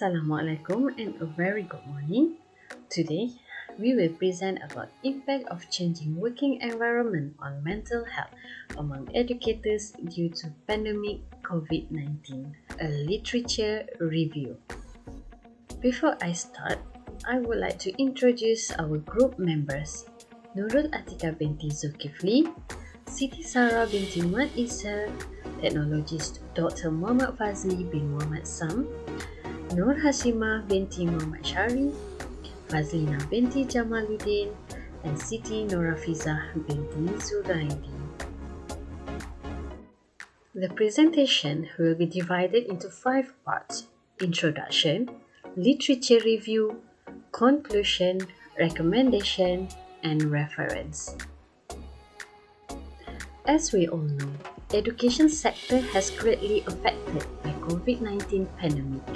Assalamualaikum and a very good morning. Today, we will present about impact of changing working environment on mental health among educators due to pandemic COVID-19, a literature review. Before I start, I would like to introduce our group members. Nurul Atika binti Zulkifli, Siti Sarah binti Mat Isa, Technologist Dr. Muhammad Fazli bin Muhammad Sam, Nur Hashimah binti Muhammad Syari, Fazlina binti Jamaluddin, and Siti Norafizah binti Zudaidi. The presentation will be divided into 5 parts: introduction, literature review, conclusion, recommendation, and reference. As we all know, education sector has greatly affected by COVID-19 pandemic.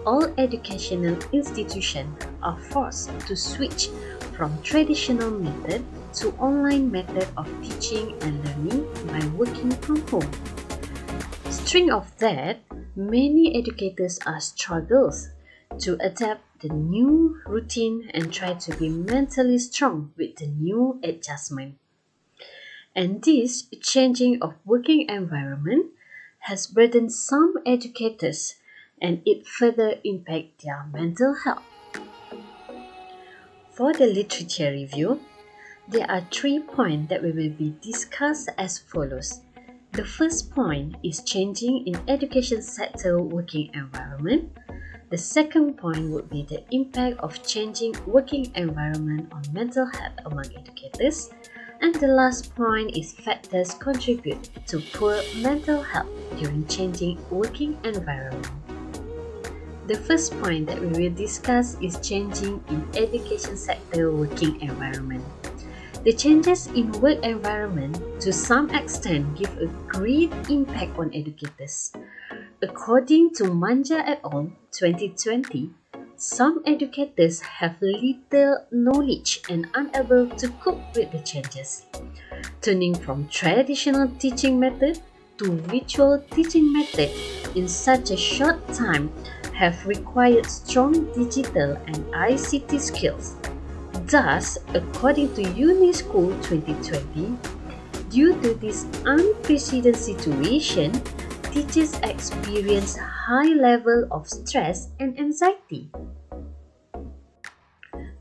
All educational institutions are forced to switch from traditional method to online method of teaching and learning by working from home. String of that, many educators are struggles to adapt the new routine and try to be mentally strong with the new adjustment. And this changing of working environment has burdened some educators and it further impact their mental health. For the literature review, there are 3 points that we will be discussed as follows. The first point is changing in education sector working environment. The second point would be the impact of changing working environment on mental health among educators. And the last point is factors contribute to poor mental health during changing working environment. The first point that we will discuss is changing in education sector working environment. The changes in work environment to some extent give a great impact on educators. According to Manja et al. 2020, some educators have little knowledge and unable to cope with the changes. Turning from traditional teaching method to virtual teaching method in such a short time have required strong digital and ICT skills. Thus, according to UNESCO 2020, due to this unprecedented situation, teachers experience high level of stress and anxiety.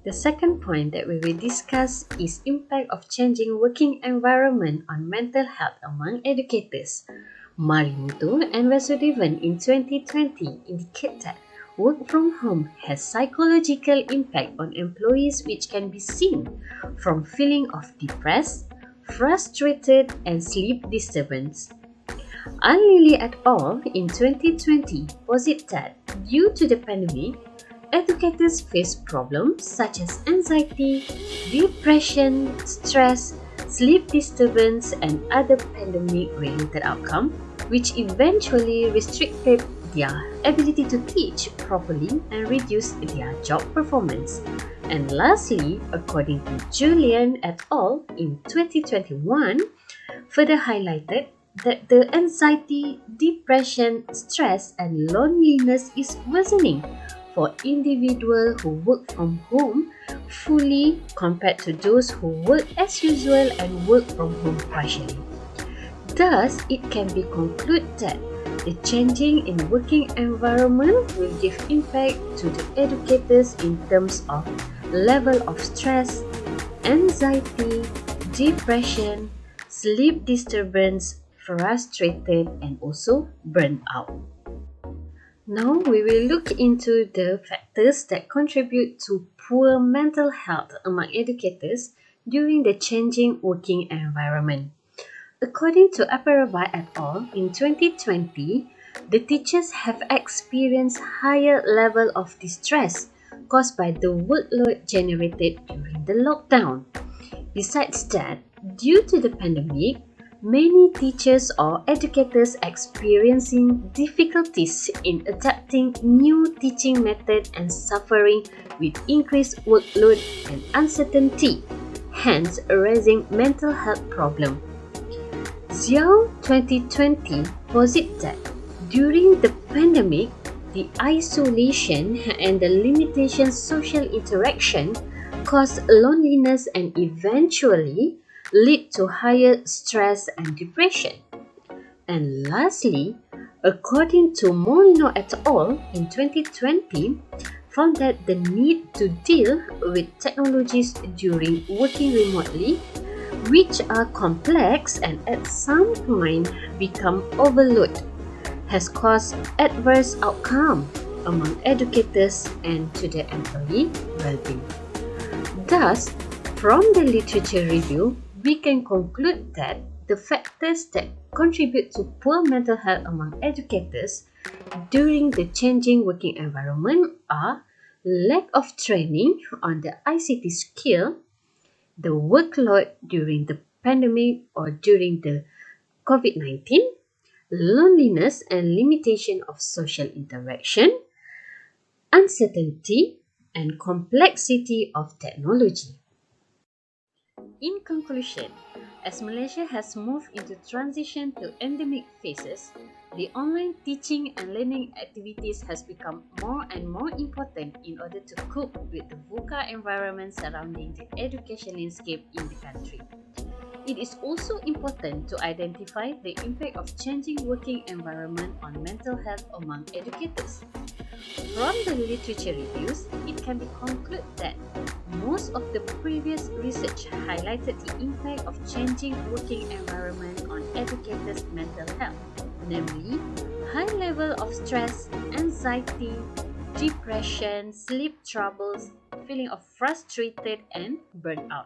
The second point that we will discuss is impact of changing working environment on mental health among educators. Marimutu and Vasudevan in 2020 indicate that work from home has psychological impact on employees which can be seen from feeling of depressed, frustrated, and sleep disturbance. Lily et al. In 2020 posit that due to the pandemic, educators face problems such as anxiety, depression, stress, sleep disturbance, and other pandemic-related outcomes, which eventually restricted their ability to teach properly and reduced their job performance. And lastly, according to Julian et al. In 2021, further highlighted that the anxiety, depression, stress, and loneliness is worsening for individuals who work from home fully compared to those who work as usual and work from home partially. Thus, it can be concluded that the changing in working environment will give impact to the educators in terms of level of stress, anxiety, depression, sleep disturbance, frustrated, and also burnt out. Now we will look into the factors that contribute to poor mental health among educators during the changing working environment. According to Aparaba et al. In 2020, the teachers have experienced higher level of distress caused by the workload generated during the lockdown. Besides that, due to the pandemic, many teachers or educators experiencing difficulties in adapting new teaching methods and suffering with increased workload and uncertainty, hence raising mental health problems. Xiao 2020 posit that during the pandemic, The isolation and the limitation social interaction cause loneliness and eventually lead to higher stress and depression. And lastly, according to Molino et al. In 2020, found that the need to deal with technologies during working remotely, which are complex and at some point become overload, has caused adverse outcome among educators and to their employee well-being. Thus, from the literature review, we can conclude that the factors that contribute to poor mental health among educators during the changing working environment are lack of training on the ICT skill, the workload during the pandemic or during the COVID-19, loneliness and limitation of social interaction, uncertainty, and complexity of technology. In conclusion, as Malaysia has moved into transition to endemic phases, the online teaching and learning activities has become more and more important in order to cope with the VUCA environment surrounding the education landscape in the country. It is also important to identify the impact of changing working environment on mental health among educators. From the literature reviews, it can be concluded that most of the previous research highlighted the impact of changing working environment on educators' mental health, namely high level of stress, anxiety, depression, sleep troubles, feeling of frustrated and burnout.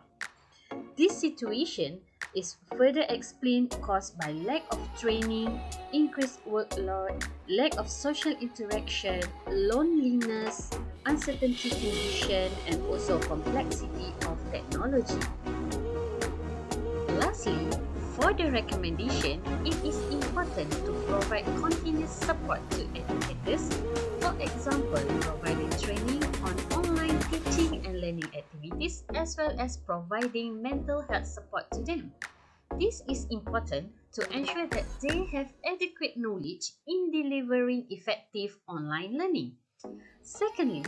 This situation is further explained caused by lack of training, increased workload, lack of social interaction, loneliness, uncertainty condition, and also complexity of technology. Lastly, for the recommendation, it is important to provide continuous support to educators, for example, providing training on online teaching and learning activities as well as providing mental health support to them. This is important to ensure that they have adequate knowledge in delivering effective online learning. Secondly,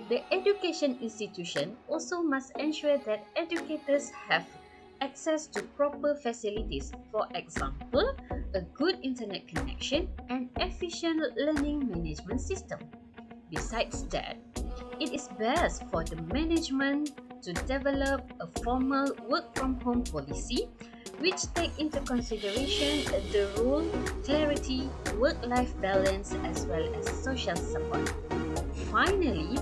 the education institution also must ensure that educators have access to proper facilities, for example, a good internet connection and efficient learning management system. Besides that, it is best for the management to develop a formal work-from-home policy which take into consideration the role, clarity, work-life balance as well as social support. Finally,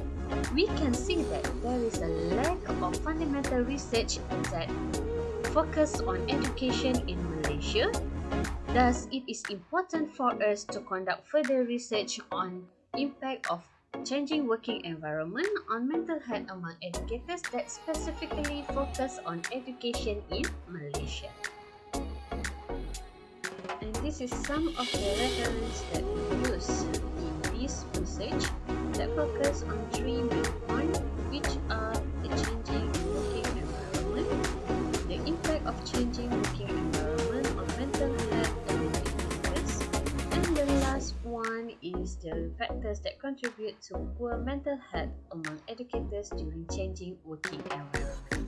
we can see that there is a lack of fundamental research that focus on education in Malaysia. Thus, it is important for us to conduct further research on impact of changing working environment on mental health among educators that specifically focus on education in Malaysia. And this is some of the reference that we use in this research that focus on three main points, which are the changing working environment, the impact of changing working environment on mental health among educators, and the last one is the factors that contribute to poor mental health among educators during changing working environment.